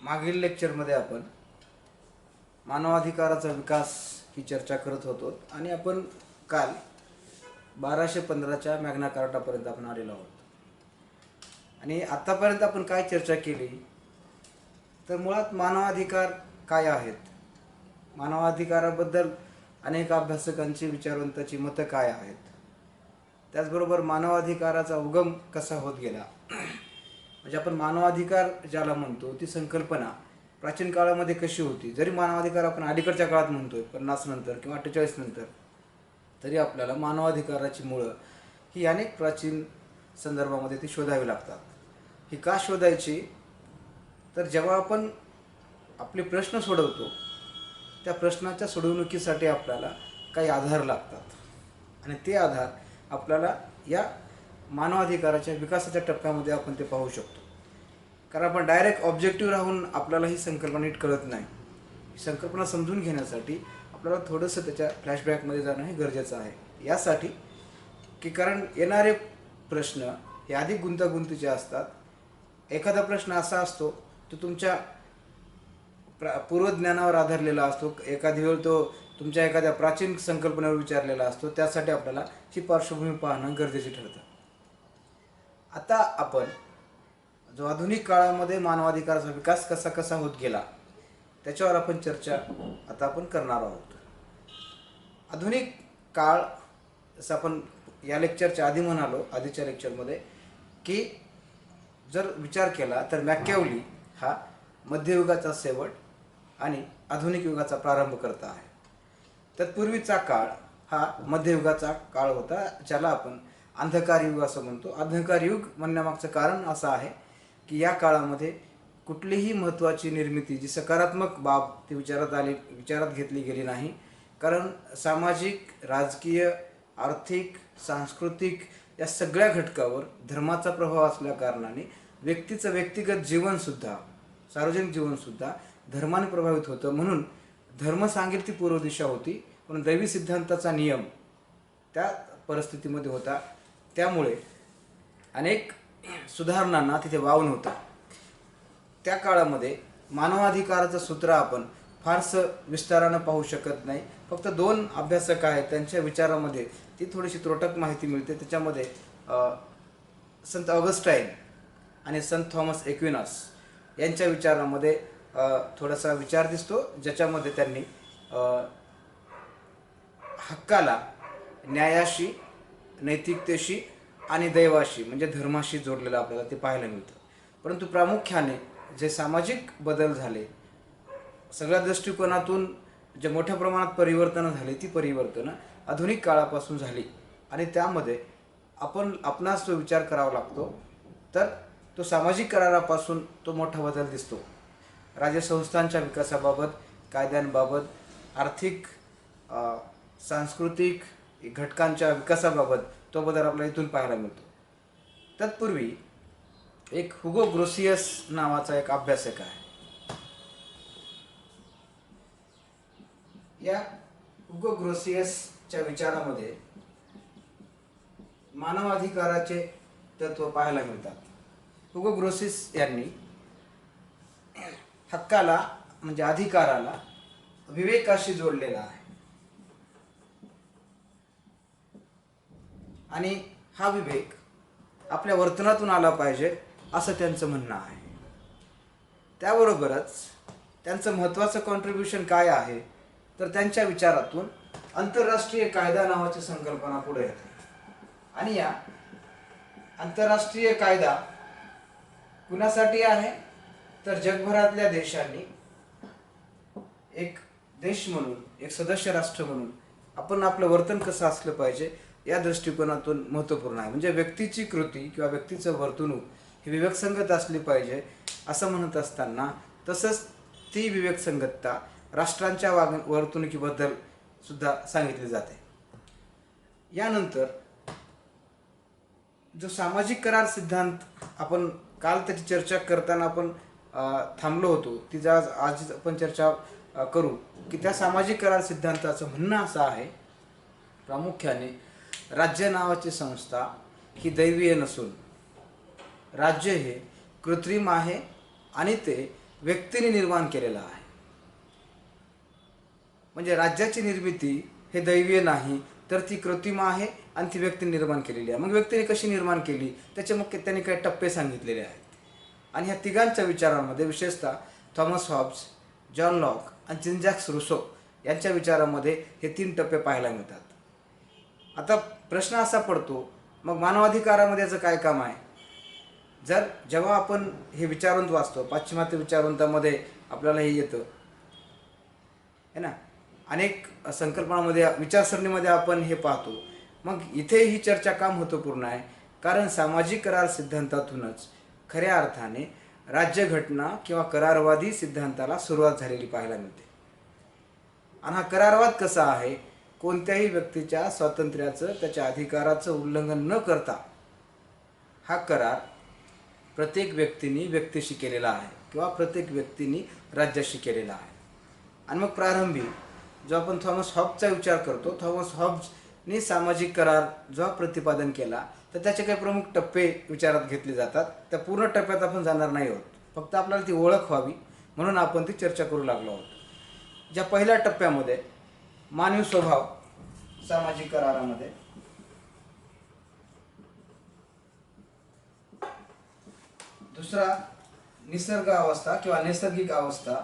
मागील लेक्चरमध्ये आपण मानवाधिकाराचा विकास ही चर्चा करत होतो आणि आपण काल 1215च्या मॅग्ना कार्टापर्यंत आपण आलेलो आहोत। आणि आतापर्यंत आपण काय चर्चा केली तर मुळात मानवाधिकार काय आहेत, मानवाधिकाराबद्दल अनेक अभ्यासकांची विचारवंताची मतं काय आहेत, त्याचबरोबर मानवाधिकाराचा उगम कसा होत गेला। म्हणजे आपण मानवाधिकार ज्याला म्हणतो ती संकल्पना प्राचीन काळामध्ये कशी होती। जरी मानवाधिकार आपण अलीकडच्या काळात म्हणतोय 50 नंतर किंवा 48 नंतर, तरी आपल्याला मानवाधिकाराची मुळं ही अनेक प्राचीन संदर्भामध्ये ती शोधावी लागतात। ही का शोधायची तर जेव्हा आपण आपले प्रश्न सोडवतो त्या प्रश्नाच्या सोडवणुकीसाठी आपल्याला काही आधार लागतात आणि ते आधार आपल्याला या मानवाधिकाराच्या विकासाच्या टप्प्यामध्ये आपण ते पाहू शकतो। कारण आपण डायरेक्ट ऑब्जेक्टिव्ह राहून आपल्याला ही संकल्पना नीट कळत नाही। ही संकल्पना समजून घेण्यासाठी आपल्याला थोडंसं त्याच्या फ्लॅशबॅकमध्ये जाणं हे गरजेचं आहे। यासाठी की कारण येणारे प्रश्न हे अधिक गुंतागुंतीचे असतात। एखादा प्रश्न असा असतो तो तुमच्या पूर्वज्ञानावर आधारलेला असतो, एखादी वेळ तो तुमच्या एखाद्या प्राचीन संकल्पनेवर विचारलेला असतो। त्यासाठी आपल्याला ही पार्श्वभूमी पाहणं गरजेचे ठरतं। आता आपण जो आधुनिक काळामध्ये मानवाधिकाराचा विकास कसा कसा होत गेला त्याच्यावर आपण चर्चा आता आपण करणार आहोत। आधुनिक काळ जसं आपण या लेक्चरच्या आधी म्हणालो, आधीच्या लेक्चरमध्ये, की जर विचार केला तर मॅकियावेली हा मध्ययुगाचा शेवट आणि आधुनिक युगाचा प्रारंभ करता आहे। तत्पूर्वीचा काळ हा मध्ययुगाचा काळ होता, ज्याला आपण अंधकार युग असं म्हणतो। अंधकार युग म्हणण्यामागचं कारण असं आहे की या काळामध्ये कुठलीही महत्त्वाची निर्मिती जी सकारात्मक बाब ती विचारात घेतली गेली नाही। कारण सामाजिक, राजकीय, आर्थिक, सांस्कृतिक या सगळ्या घटकावर धर्माचा प्रभाव असल्या कारणाने व्यक्तीचं व्यक्तिगत जीवनसुद्धा, सार्वजनिक जीवनसुद्धा धर्माने प्रभावित होतं। म्हणून धर्म सांगेल ती पूर्व दिशा होती, पण दैवी सिद्धांताचा नियम त्या परिस्थितीमध्ये होता। त्यामुळे अनेक सुधारणांना तिथे वाव नव्हता। त्या काळामध्ये मानवाधिकाराचं सूत्र आपण फारसं विस्तारानं पाहू शकत नाही। फक्त दोन अभ्यासक आहेत, त्यांच्या विचारामध्ये ती थोडीशी त्रोटक माहिती मिळते। त्याच्यामध्ये संत ऑगस्टाईन आणि संत थॉमस एक्विनास यांच्या विचारामध्ये थोडासा विचार दिसतो, ज्याच्यामध्ये त्यांनी हक्काला न्यायाशी, नैतिकतेशी आणि दैवाशी म्हणजे धर्माशी जोडलेलं आपल्याला ते पाहायला मिळतं। परंतु प्रामुख्याने जे सामाजिक बदल झाले, सगळ्या दृष्टिकोनातून जे मोठ्या प्रमाणात परिवर्तनं झाली, ती परिवर्तनं आधुनिक काळापासून झाली आणि त्यामध्ये आपणास जो विचार करावा लागतो तर तो सामाजिक करारापासून तो मोठा बदल दिसतो। राज्यसंस्थांच्या विकासाबाबत, कायद्यांबाबत, आर्थिक, सांस्कृतिक घटकांच्या विकासाबाबत तो बदल आपल्याला इथून पाहायला मिळतो। तत्पूर्वी एक हुगो ग्रोसियस नावाचा एक अभ्यासक आहे। या हुगो ग्रोसियसच्या विचारामध्ये मानवाधिकाराचे तत्व पाहायला मिळतात। हुगो ग्रोसियस यांनी हक्काला म्हणजे अधिकाराला विवेकाशी जोडलेला आहे आणि हा विवेक आपल्या वर्तनातून आला पाहिजे असं त्यांचं म्हणणं आहे। त्याबरोबरच त्यांचं महत्त्वाचं कॉन्ट्रीब्युशन काय आहे तर त्यांच्या विचारातून आंतरराष्ट्रीय कायदा नावाची संकल्पना पुढे येते आणि या आंतरराष्ट्रीय कायदा कुणासाठी आहे तर जगभरातल्या देशांनी एक देश म्हणून, एक सदस्य राष्ट्र म्हणून आपण आपलं वर्तन कसं असलं पाहिजे या दृष्टिकोनातून महत्त्वपूर्ण आहे। म्हणजे व्यक्तीची कृती किंवा व्यक्तीचं वर्तणूक ही विवेकसंगत असली पाहिजे असं म्हणत असताना, तसंच ती विवेकसंगतता राष्ट्रांच्या वर्तणुकीबद्दल सुद्धा सांगितली जाते। यानंतर जो सामाजिक करार सिद्धांत आपण काल त्याची चर्चा करताना आपण थांबलो होतो, ती आज आपण चर्चा करू की त्या सामाजिक करार सिद्धांताचं म्हणणं असं आहे, प्रामुख्याने राज्य नावाची संस्था ही दैवीय नसून राज्य हे कृत्रिम आहे आणि ते व्यक्तीने निर्माण केलेला आहे. म्हणजे राज्याची निर्मिती हे दैवीय नाही, तर ती कृत्रिम आहे आणि ती व्यक्तीने निर्माण केलेली आहे. मग व्यक्तीने कशी निर्माण केली, त्याचे मग त्यांनी काही टप्पे सांगितलेले आहेत. आणि ह्या तिघांच्या विचारांमध्ये विशेषतः थॉमस हॉब्स, जॉन लॉक आणि जीन जॅक्स रूसो यांच्या विचारामध्ये हे 3 टप्पे पाहायला मिळतात. आता प्रश्न असा पडतो, मग मानवाधिकारामध्ये याचं काय काम आहे? जेव्हा आपण हे विचारवंत वाचतो, पाश्चिमात्य विचारवंतामध्ये आपल्याला हे येतं है ना, अनेक संकल्पनामध्ये विचारसरणीमध्ये आपण हे पाहतो. मग इथे ही चर्चा का महत्त्वपूर्ण आहे? कारण सामाजिक करार सिद्धांतातूनच खऱ्या अर्थाने राज्यघटना किंवा करारवादी सिद्धांताला सुरुवात झालेली पाहायला मिळते. आणि हा करारवाद कसा आहे? कोणत्याही व्यक्तीच्या स्वातंत्र्याचं, त्याच्या अधिकाराचं उल्लंघन न करता हा करार प्रत्येक व्यक्तीने व्यक्तीशी केलेला आहे किंवा प्रत्येक व्यक्तीने राज्याशी केलेला आहे. आणि मग प्रारंभी जो आपण थॉमस हॉब्सचा विचार करतो, थॉमस हॉब्सने सामाजिक करार जेव्हा प्रतिपादन केला तर त्याचे काही प्रमुख टप्पे विचारात घेतले जातात. त्या पूर्ण टप्प्यात आपण जाणार नाही आहोत, फक्त आपल्याला ती ओळख व्हावी म्हणून आपण ती चर्चा करू लागलो आहोत. ज्या पहिल्या टप्प्यामध्ये मानवी स्वभाव सामाजिक करारामध्ये, दुसरा निसर्ग अवस्था किंवा नैसर्गिक अवस्था,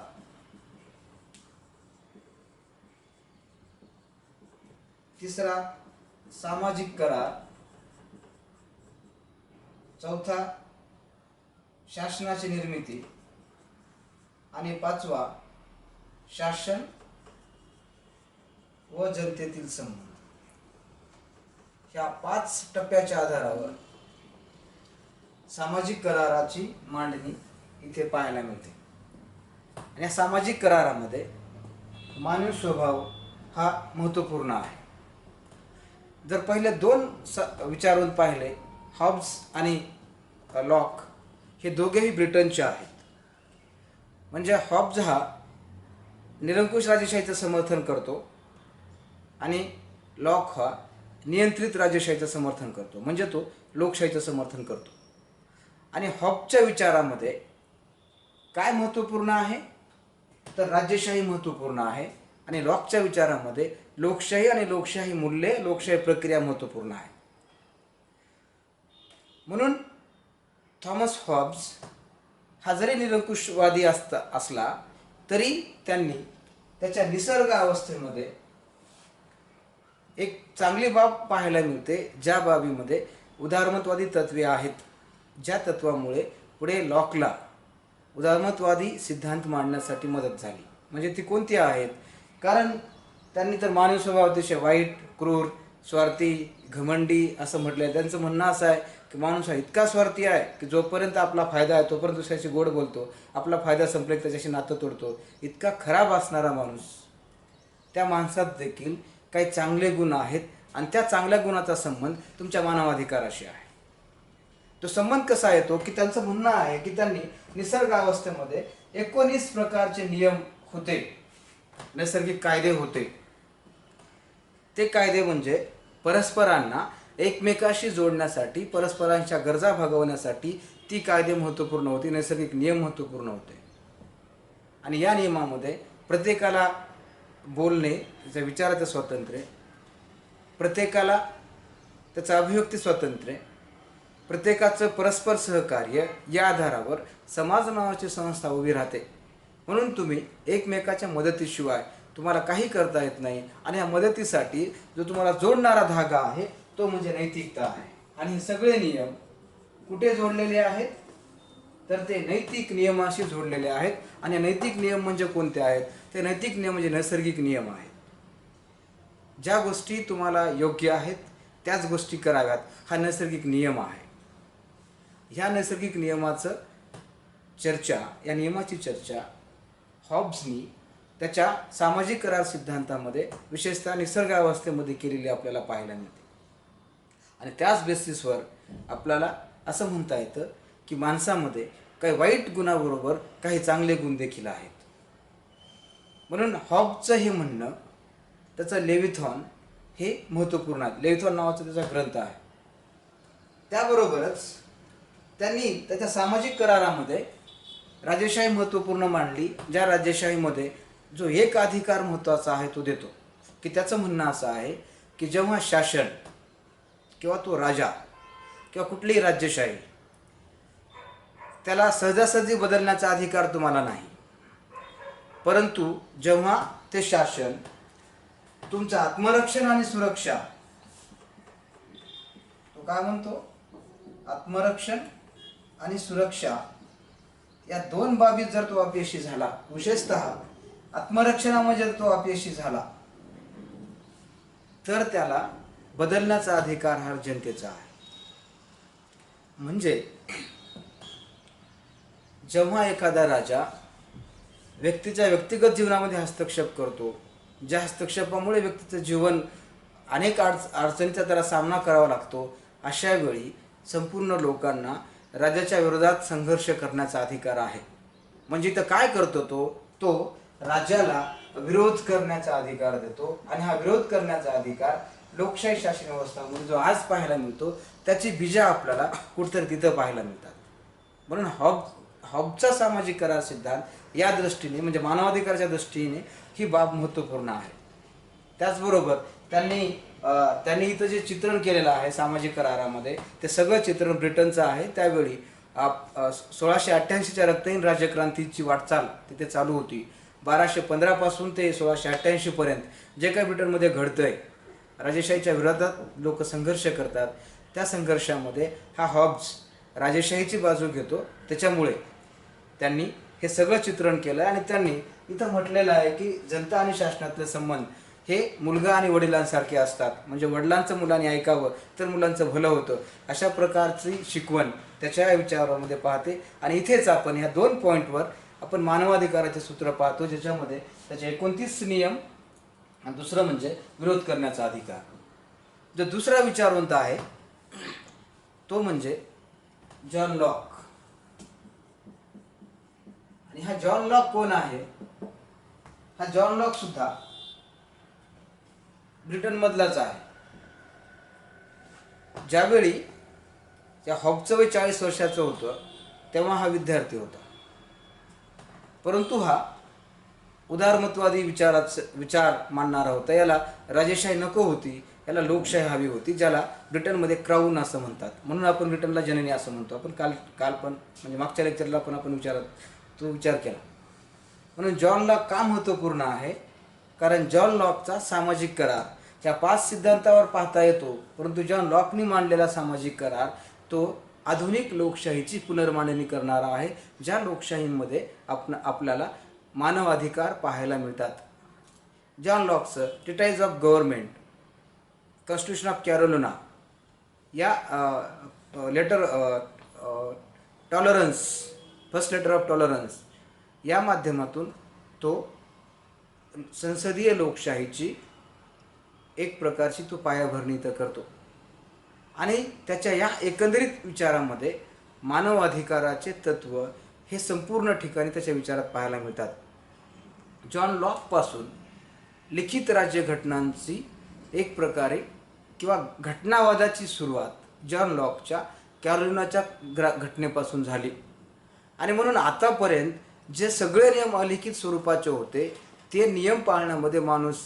तिसरा सामाजिक करार, चौथा शासनाची निर्मिती आणि पाचवा शासन व जनतेतील संबंध. ह्या 5 टप्प्याच्या आधारावर सामाजिक कराराची मांडणी इथे पाहायला मिळते. आणि या सामाजिक करारामध्ये मानवी स्वभाव हा महत्त्वपूर्ण आहे. जर पहिले 2 विचारवंत पाहिले, हॉब्स आणि लॉक, हे दोघेही ब्रिटनचे आहेत. म्हणजे हॉब्स हा निरंकुश राजेशाहीचं समर्थन करतो आणि लॉक हा नियंत्रित राजेशाहीचं समर्थन करतो, म्हणजे तो लोकशाहीचं समर्थन करतो. आणि हॉब्सच्या विचारामध्ये काय महत्त्वपूर्ण आहे? तर राज्यशाही महत्त्वपूर्ण आहे. आणि लॉकच्या विचारामध्ये लोकशाही आणि लोकशाही मूल्ये, लोकशाही प्रक्रिया महत्त्वपूर्ण आहे. म्हणून थॉमस हॉब्स हा जरी निरंकुशवादी असला तरी त्यांनी त्याच्या निसर्ग अवस्थेमध्ये एक चांगली बाब पाहायला मिळते, ज्या बाबीमध्ये उदारमतवादी तत्त्वे आहेत, ज्या तत्वामुळे पुढे लॉकला उदारमतवादी सिद्धांत मांडण्यासाठी मदत झाली. म्हणजे ती कोणती आहेत? कारण त्यांनी तर मानवी स्वभाव अतिशय वाईट, क्रूर, स्वार्थी, घमंडी असं म्हटलं आहे. त्यांचं म्हणणं असं आहे की माणूस हा इतका स्वार्थी आहे की जोपर्यंत आपला फायदा आहे तोपर्यंत दुसऱ्याशी गोड बोलतो, आपला फायदा संपला की त्याच्याशी नातं तोडतो. इतका खराब असणारा माणूस, त्या माणसात देखील काही चांगले गुण आहेत आणि त्या चांगल्या गुणाचा संबंध तुमच्या मानवाधिकाराशी आहे. तो संबंध कसा येतो की त्यांचं म्हणणं आहे की त्यांनी निसर्ग अवस्थेमध्ये 19 प्रकारचे नियम होते, नैसर्गिक कायदे होते. ते कायदे म्हणजे परस्परांना एकमेकाशी जोडण्यासाठी, परस्परांच्या गरजा भागवण्यासाठी ती कायदे महत्त्वपूर्ण होती, नैसर्गिक नियम महत्त्वपूर्ण होते. आणि या नियमामध्ये प्रत्येकाला बोलणे, त्याच्या विचाराचं स्वातंत्र्य, प्रत्येकाला त्याचं अभिव्यक्ती स्वातंत्र्य, प्रत्येकाचं परस्पर सहकार्य, या आधारावर समाज नावाची संस्था उभी राहते. म्हणून तुम्ही एकमेकाच्या मदतीशिवाय तुम्हाला काही करता येत नाही. आणि या मदतीसाठी जो तुम्हाला जोडणारा धागा आहे तो म्हणजे नैतिकता आहे. आणि हे सगळे नियम कुठे जोडलेले आहेत? तर ते नैतिक नियमाशी जोडलेले आहेत. आणि नैतिक नियम म्हणजे कोणते आहेत? ते नैतिक नियम म्हणजे नैसर्गिक नियम आहेत. ज्या गोष्टी तुम्हाला योग्य आहेत त्याच गोष्टी कराव्यात, हा नैसर्गिक नियम आहे. ह्या नैसर्गिक नियमाची चर्चा हॉब्सनी त्याच्या सामाजिक करार सिद्धांतामध्ये विशेषतः निसर्गावस्थेमध्ये केलेली आपल्याला पाहायला मिळते. आणि त्याच बेसिसवर आपल्याला असं म्हणता येतं की माणसामध्ये काही वाईट गुणाबरोबर काही चांगले गुण देखील आहेत. म्हणून हॉब्सचं हे म्हणणं, त्याचं लेविथॉन हे महत्त्वपूर्ण आहे. लेविथॉन नावाचा त्याचा ग्रंथ आहे. त्याबरोबरच त्यांनी त्याच्या सामाजिक करारामध्ये राजेशाही महत्त्वपूर्ण मानली, ज्या राजेशाहीमध्ये जो एक अधिकार महत्त्वाचा आहे तो देतो, की त्याचं म्हणणं असं आहे की जेव्हा शासन किंवा तो राजा किंवा कुठलीही राज्यशाही त्याला सहजासहजी बदलण्याचा अधिकार तुम्हाला नाही, परंतु जेव्हा ते शासन तुमचं आत्मरक्षण आणि सुरक्षा, तो काय म्हणतो, आत्मरक्षण आणि सुरक्षा या दोन बाबीत जर तो अपयशी झाला, विशेषतः आत्मरक्षणामध्ये जर तो अपयशी झाला, तर त्याला बदलण्याचा अधिकार हा जनतेचा आहे. म्हणजे जेव्हा एखादा राजा व्यक्तीच्या व्यक्तिगत जीवनामध्ये हस्तक्षेप करतो, ज्या हस्तक्षेपामुळे व्यक्तीचं जीवन अनेक अडचणीचा त्याला सामना करावा लागतो, अशा वेळी संपूर्ण लोकांना राजाच्या विरोधात संघर्ष करण्याचा अधिकार आहे. म्हणजे इथं काय करतो तो राजाला विरोध करण्याचा अधिकार देतो, आणि हा विरोध करण्याचा अधिकार लोकशाही शासन व्यवस्थामध्ये जो आज पाहायला मिळतो त्याची बीजा आपल्याला कुठेतरी तिथं पाहायला मिळतात. म्हणून हॉबचा सामाजिक करार सिद्धांत या दृष्टीने, म्हणजे मानवाधिकाराच्या दृष्टीने ही बाब महत्त्वपूर्ण आहे. त्याचबरोबर त्यांनी इथं जे चित्रण केलेलं आहे सामाजिक करारामध्ये, ते सगळं चित्रण ब्रिटनचं आहे. त्यावेळी 1688च्या रक्तहीन राज्यक्रांतीची वाटचाल तिथे चालू होती. 1215 पासून ते 1688 पर्यंत जे काही ब्रिटनमध्ये घडतंय, राजेशाहीच्या विरोधात लोक संघर्ष करतात, त्या संघर्षामध्ये हा हॉब्स राजेशाहीची बाजू घेतो. त्याच्यामुळे त्यांनी हे सगळं चित्रण केलं, आणि त्यांनी इथं म्हटलेलं आहे की जनता आणि शासनातले संबंध हे मुलगा आणि वडिलांसारखे असतात. म्हणजे वडिलांचं मुलांनी ऐकावं तर मुलांचं भलं होतं, अशा प्रकारची शिकवण त्याच्या विचारामध्ये पाहते. आणि इथेच आपण ह्या 2 पॉईंटवर आपण मानवाधिकाराचे सूत्र पाहतो, ज्याच्यामध्ये त्याचे 29 नियम आणि दुसरं म्हणजे विरोध करण्याचा अधिकार. जो दुसरा विचारवंत आहे तो म्हणजे जॉन लॉक. आणि हा जॉन लॉक कोण आहे? हा जॉन लॉक सुद्धा ब्रिटन मधलाच आहे. ज्यावेळी त्या हॉबचं वय 40 वर्षाचं होतं तेव्हा हा विद्यार्थी होता, परंतु हा उदारमतवादी विचार मांडणारा होता. याला राजेशाही नको होती, याला लोकशाही हवी होती, ज्याला ब्रिटनमध्ये क्राऊन असं म्हणतात. म्हणून आपण ब्रिटनला जननी असं म्हणतो. आपण काल पण म्हणजे मागच्या लेक्चरला पण आपण विचार केला. म्हणून जॉन लॉक का महत्त्वपूर्ण आहे? कारण जॉन लॉकचा सामाजिक करार ह्या 5 सिद्धांतावर पाहता येतो, परंतु जॉन लॉकनी मांडलेला सामाजिक करार तो आधुनिक लोकशाहीची पुनर्मांडणी करणारा आहे, ज्या लोकशाहीमध्ये आपल्याला मानवाधिकार पाहायला मिळतात. जॉन लॉकचं treatise of government, constitution of Carolina या letter tolerance, first letter of tolerance या माध्यमातून तो संसदीय लोकशाहीची एक प्रकारची तो पायाभरणी तर करतो. आणि त्याच्या या एकंदरीत विचारामध्ये मानवाधिकाराचे तत्व हे संपूर्ण ठिकाणी त्याच्या विचारात पाहायला मिळतात. जॉन लॉकपासून लिखित राज्यघटनांची एक प्रकारे किंवा घटनावादाची सुरुवात जॉन लॉकच्या कॅरोलिनाच्या घटनेपासून झाली. आणि म्हणून आतापर्यंत जे सगळे नियम अलिखित स्वरूपाचे होते ते नियम पाळण्यामध्ये माणूस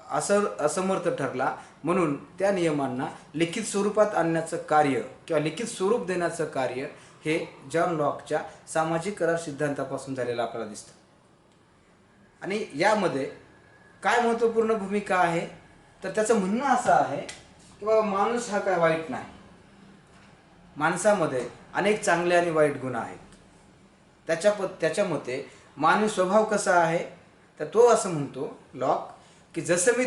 असमर्थ ठरला. म्हणून त्या नियमांना लिखित स्वरूपात आणण्याचं कार्य किंवा लिखित स्वरूप देण्याचं कार्य हे जॉन लॉकच्या सामाजिक करार सिद्धांतापासून झालेलं आपल्याला दिसतं. आणि यामध्ये काय महत्त्वपूर्ण भूमिका आहे तर त्याचं म्हणणं असं आहे की बाबा माणूस हा काय वाईट नाही, माणसामध्ये अनेक चांगले आणि वाईट गुण आहेत. त्याच्या मते मानवी स्वभाव कसा आहे तर तो असं म्हणतो लॉक की जसं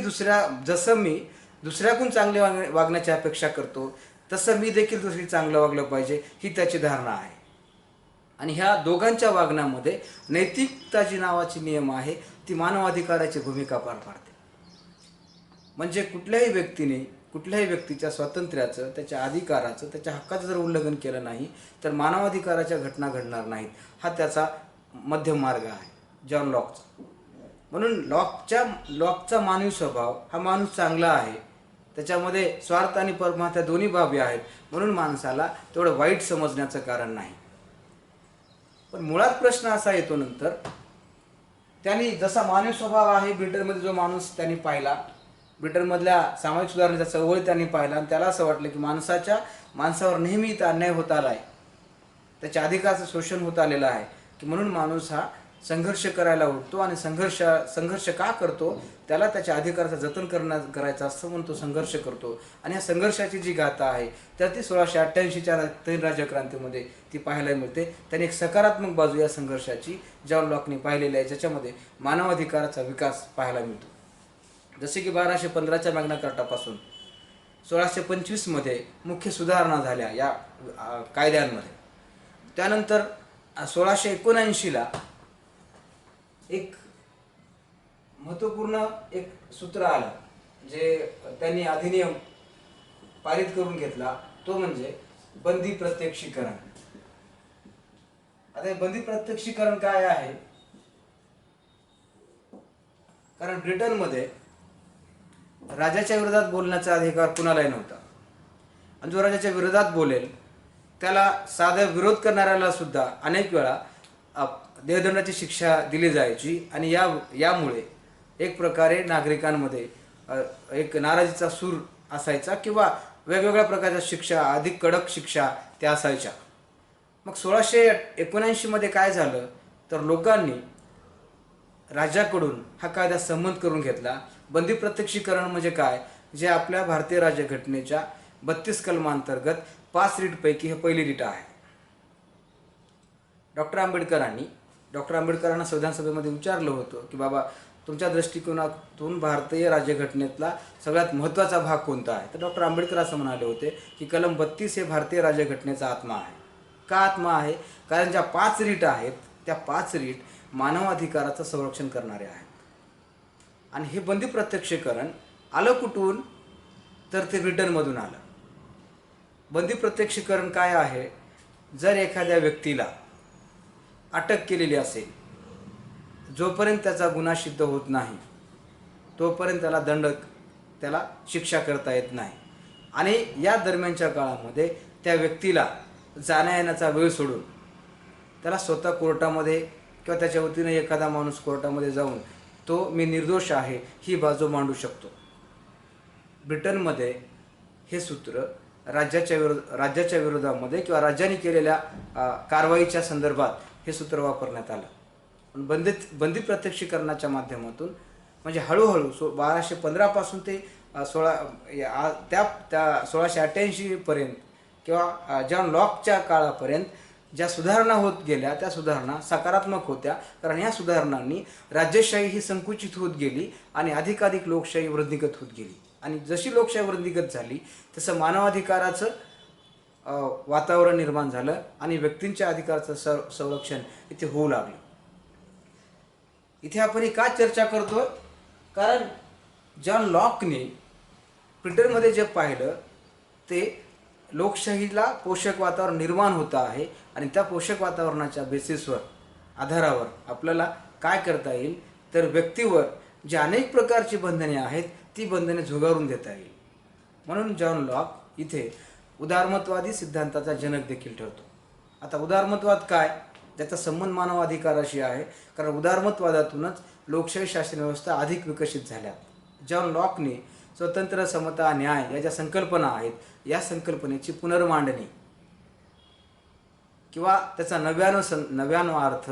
मी दुसऱ्याकडून चांगले वागण्याची अपेक्षा करतो तसं मी देखील दुसरी चांगलं वागलं पाहिजे, ही त्याची धारणा आहे. आणि ह्या दोघांच्या वागण्यामध्ये नैतिकता जी नावाची नियम आहे ती मानवाधिकाराची भूमिका पार पाडते. म्हणजे कुठल्याही व्यक्तीच्या स्वातंत्र्याचं, त्याच्या अधिकाराचं, त्याच्या हक्काचं जर उल्लंघन केलं नाही तर मानवाधिकाराच्या घटना घडणार नाहीत. हा त्याचा मध्यम मार्ग आहे जॉन लॉकचा. म्हणून लॉकचा मानवी स्वभाव हा माणूस चांगला आहे, त्याच्यामध्ये स्वार्थ आणि परमार्थ दोन्ही बाबी आहेत. म्हणून माणसाला तेवढं वाईट समजण्याचं कारण नाही. पण मुळात प्रश्न असा येतो नंतर, त्यांनी जसा मानवी स्वभाव आहे ब्रिटनमध्ये जो माणूस त्यांनी पाहिला, ब्रिटनमधल्या सामाजिक सुधारणेचा चळवळ त्यांनी पाहिला आणि त्याला असं वाटलं की माणसावर नेहमी इथं अन्याय होत आला आहे, त्याच्या अधिकाराचं शोषण होत आलेलं आहे, की म्हणून माणूस हा संघर्ष करायला उठतो आणि संघर्ष का करतो, त्याला त्याच्या अधिकाराचं जतन करायचं असतं म्हणून तो संघर्ष करतो. आणि या संघर्षाची जी गाथा आहे तर ती 1688च्या तैन राज्यक्रांतीमध्ये ती पाहायला मिळते. त्यांनी एक सकारात्मक बाजू या संघर्षाची जॉन लॉकने पाहिलेली आहे, ज्याच्यामध्ये मानवाधिकाराचा विकास पाहायला मिळतो. जसे की 1215च्या मॅग्ना कार्टापासून 1625मध्ये मुख्य सुधारणा झाल्या या कायद्यांमध्ये. त्यानंतर 1679ला एक महत्त्वपूर्ण एक सूत्र आलं, जे त्यांनी अधिनियम पारित करून घेतला, तो म्हणजे बंदी प्रत्यक्षीकरण. आता हे बंदी प्रत्यक्षीकरण काय आहे? कारण ब्रिटनमध्ये राजाच्या विरोधात बोलण्याचा अधिकार कुणालाही नव्हता, आणि जो राजाच्या विरोधात बोलेल त्याला साधा विरोध करणाऱ्याला सुद्धा अनेक वेळा देहदंडाची शिक्षा दिली जायची. आणि यामुळे एक प्रकारे नागरिकांमध्ये एक नाराजीचा सूर असायचा, किंवा वेगवेगळ्या प्रकारच्या शिक्षा, अधिक कडक शिक्षा त्या असायच्या. मग 1679मध्ये काय झालं तर लोकांनी राजाकडून हा कायदा संमत करून घेतला. बंदी प्रत्यक्षीकरण म्हणजे काय? जे आपल्या भारतीय राज्यघटनेच्या 32 कलमांतर्गत 5 रीटपैकी हे पहिली रीट आहे. डॉक्टर आंबेडकरांना संविधान सभेमध्ये विचारलं होतं की बाबा, तुमच्या दृष्टिकोनातून भारतीय राज्यघटनेतला सगळ्यात महत्त्वाचा भाग कोणता आहे? तर डॉक्टर आंबेडकर असं म्हणाले होते की कलम 32 हे भारतीय राज्यघटनेचा आत्मा आहे. का आत्मा आहे? कारण ज्या 5 रीट आहेत त्या 5 रीट मानवाधिकाराचं संरक्षण करणारे आहेत. आणि हे बंदी प्रत्यक्षीकरण आलं कुठून? तर ते ब्रिटनमधून आलं. बंदी प्रत्यक्षीकरण काय आहे? जर एखाद्या व्यक्तीला अटक केलेली असेल, जोपर्यंत त्याचा गुन्हा सिद्ध होत नाही तोपर्यंत त्याला शिक्षा करता येत नाही. आणि या दरम्यानच्या काळामध्ये त्या व्यक्तीला जाण्या येण्याचा वेळ सोडून त्याला स्वतः कोर्टामध्ये किंवा त्याच्या वतीने एखादा माणूस कोर्टामध्ये जाऊन तो मी निर्दोष आहे ही बाजू मांडू शकतो. ब्रिटनमध्ये हे सूत्र राज्याच्या विरोधामध्ये किंवा राज्याने केलेल्या कारवाईच्या संदर्भात हे सूत्र वापरण्यात आलं. पण बंदी प्रत्यक्षीकरणाच्या माध्यमातून म्हणजे हळूहळू 1215 पासून ते 1688 पर्यंत किंवा जॉन लॉकच्या काळापर्यंत ज्या सुधारणा होत गेल्या त्या सुधारणा सकारात्मक होत्या. कारण या सुधारणांनी राज्यशाही ही संकुचित होत गेली आणि अधिकाधिक लोकशाही वृद्धिंगत होत गेली. आणि जशी लोकशाही वृद्धिंगत झाली तसं मानवाधिकाराचं वातावरण निर्माण झालं आणि व्यक्तींच्या अधिकाराचं संरक्षण इथे होऊ लागलं. इथे आपण का चर्चा करतो? कारण जॉन लॉकने ब्रिटनमध्ये जे पाहिलं ते लोकशाहीला पोषक वातावरण निर्माण होतं आहे. आणि त्या पोषक वातावरणाच्या बेसिसवर आधारावर आपल्याला काय करता येईल तर व्यक्तीवर जी अनेक प्रकारची बंधने आहेत ती बंधने झुगारून देता येईल. म्हणून जॉन लॉक इथे उदारमतवादी सिद्धांताचा जनक देखील ठरतो. आता उदारमतवाद काय? त्याचा संबंध मानवाधिकाराशी आहे. कारण उदारमतवादातूनच लोकशाही शासन व्यवस्था अधिक विकसित झाल्या. जॉन लॉकने स्वतंत्र, समता, न्याय या ज्या संकल्पना आहेत या संकल्पनेची पुनर्मांडणी किंवा त्याचा नव्यानं अर्थ,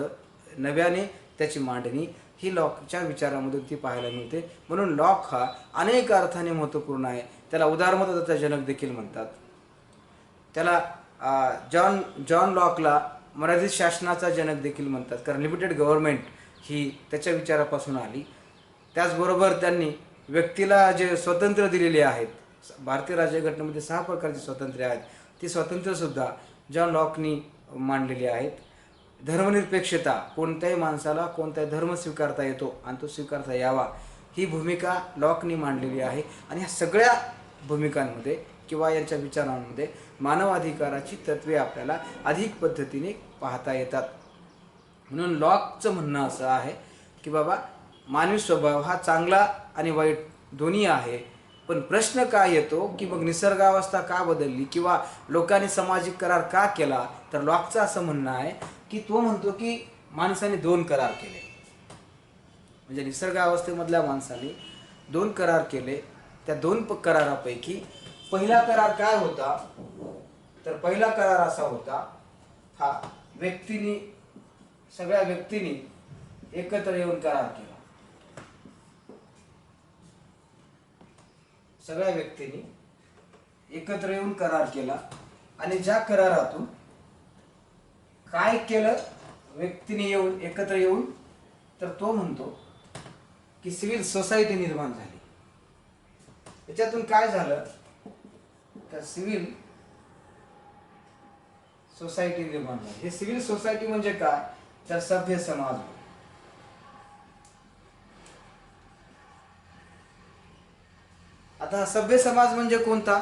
नव्याने त्याची मांडणी ही लॉकच्या विचारामधून ती पाहायला मिळते. म्हणून लॉक हा अनेक अर्थाने महत्त्वपूर्ण आहे. त्याला उदारमतवादाचा जनक देखील म्हणतात. त्याला जॉन लॉकला मर्यादित शासनाचा जनक देखील म्हणतात, कारण लिमिटेड गव्हर्नमेंट ही त्याच्या विचारापासून आली. त्याचबरोबर त्यांनी व्यक्तीला जे स्वातंत्र्य दिलेले आहेत, भारतीय राज्यघटनेमध्ये 6 प्रकारची स्वातंत्र्य आहेत, ती स्वातंत्र्यसुद्धा जॉन लॉकनी मांडलेली आहेत. धर्मनिरपेक्षता, कोणत्याही माणसाला कोणताही धर्म स्वीकारता येतो आणि तो स्वीकारता यावा ही भूमिका लॉकनी मांडलेली आहे. आणि ह्या सगळ्या भूमिकांमध्ये किंवा यांच्या विचारांमध्ये मानवाधिकाराची तत्त्वे आपल्याला अधिक पद्धतीने पाहता येतात. म्हणून लॉकचं म्हणणं असं आहे की बाबा, मानवी स्वभाव हा चांगला आणि वाईट दोन्ही आहे. पण प्रश्न काय येतो की मग निसर्गावस्था का बदलली किंवा लोकांनी सामाजिक करार का केला? तर लॉकचं असं म्हणणं आहे की तो म्हणतो की माणसाने 2 करार केले. म्हणजे निसर्गावस्थेमधल्या माणसाने 2 करार केले. त्या 2 करारापैकी पहिला करार काय होता? तर पहिला करार असा होता, हा व्यक्तीने सगळ्या व्यक्तींनी एकत्र येऊन करार केला. सगळ्या व्यक्तींनी एकत्र येऊन करार केला आणि ज्या करारातून काय केलं व्यक्तीने येऊन एकत्र येऊन, तर तो म्हणतो की सिव्हिल सोसायटी निर्माण झाली. त्याच्यातून काय झालं तर सिव्हिल सोसायटी निर्माण झाली. हे सिव्हिल सोसायटी म्हणजे काय तर सभ्य समाज. आता सभ्य समाज म्हणजे कोणता?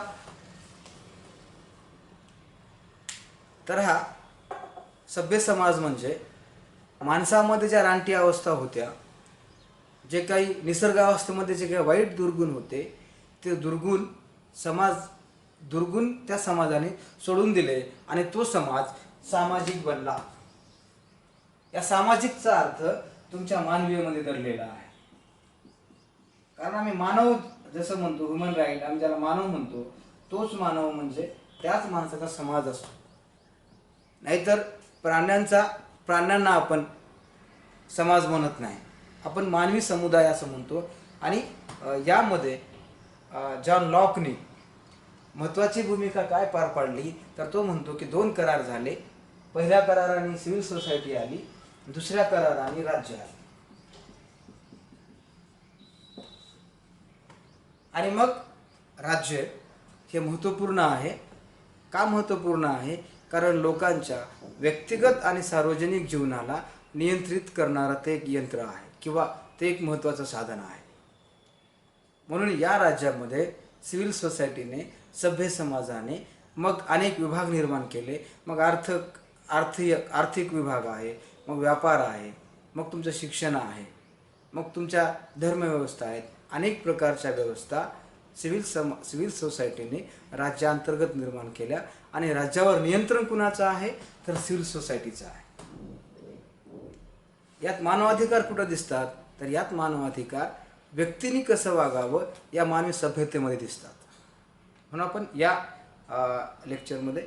तर हा सभ्य समाज म्हणजे माणसामध्ये ज्या रानटी अवस्था होत्या, जे काही निसर्गावस्थेमध्ये जे काही वाईट दुर्गुण होते, ते दुर्गुण त्या समाजाने सोडून दिले आणि तो समाज सामाजिक बनला. या सामाजिकचा अर्थ तुमच्या मानवीयमध्ये दडलेला आहे. कारण आम्ही मानव जसं म्हणतो, ह्युमन राईट, आम्ही ज्याला मानव म्हणतो, तोच मानव म्हणजे त्याच माणसाचा समाज असतो. नाहीतर प्राण्यांना आपण समाज म्हणत नाही, आपण मानवी समुदाय असं म्हणतो. आणि यामध्ये जॉन लॉकने महत्त्वाची भूमिका काय पार पाडली तर तो म्हणतो की 2 करार झाले. पहिल्या कराराने सिव्हिल सोसायटी आली, दुसऱ्या कराराने राज्य आले. आणि मग राज्य हे महत्त्वपूर्ण आहे. का महत्त्वपूर्ण आहे? कारण लोकांच्या व्यक्तिगत आणि सार्वजनिक जीवनाला नियंत्रित करणारं ते एक यंत्र आहे किंवा ते एक महत्त्वाचं साधन आहे. म्हणून या राज्यामध्ये सिव्हिल सोसायटीने, सभ्य समाजाने मग अनेक विभाग निर्माण केले. मग आर्थिक विभाग आहे, मग व्यापार आहे, मग तुमचं शिक्षण आहे, मग तुमच्या धर्मव्यवस्था आहेत. अनेक प्रकारच्या व्यवस्था सिव्हिल सोसायटीने राज्यांतर्गत निर्माण केल्या. आणि राज्यावर नियंत्रण कुणाचं आहे तर सिव्हिल सोसायटीचं आहे. यात मानवाधिकार कुठं दिसतात तर यात मानवाधिकार व्यक्तीने कसं वागावं या मानवी सभ्यतेमध्ये दिसतात. म्हणून आपण या लेक्चरमध्ये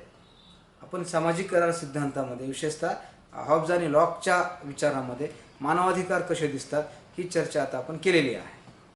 आपण सामाजिक करार सिद्धांतामध्ये विशेषतः हॉब्स आणि लॉकच्या विचारामध्ये मानवाधिकार कसे दिसतात ही चर्चा आता आपण केलेली आहे.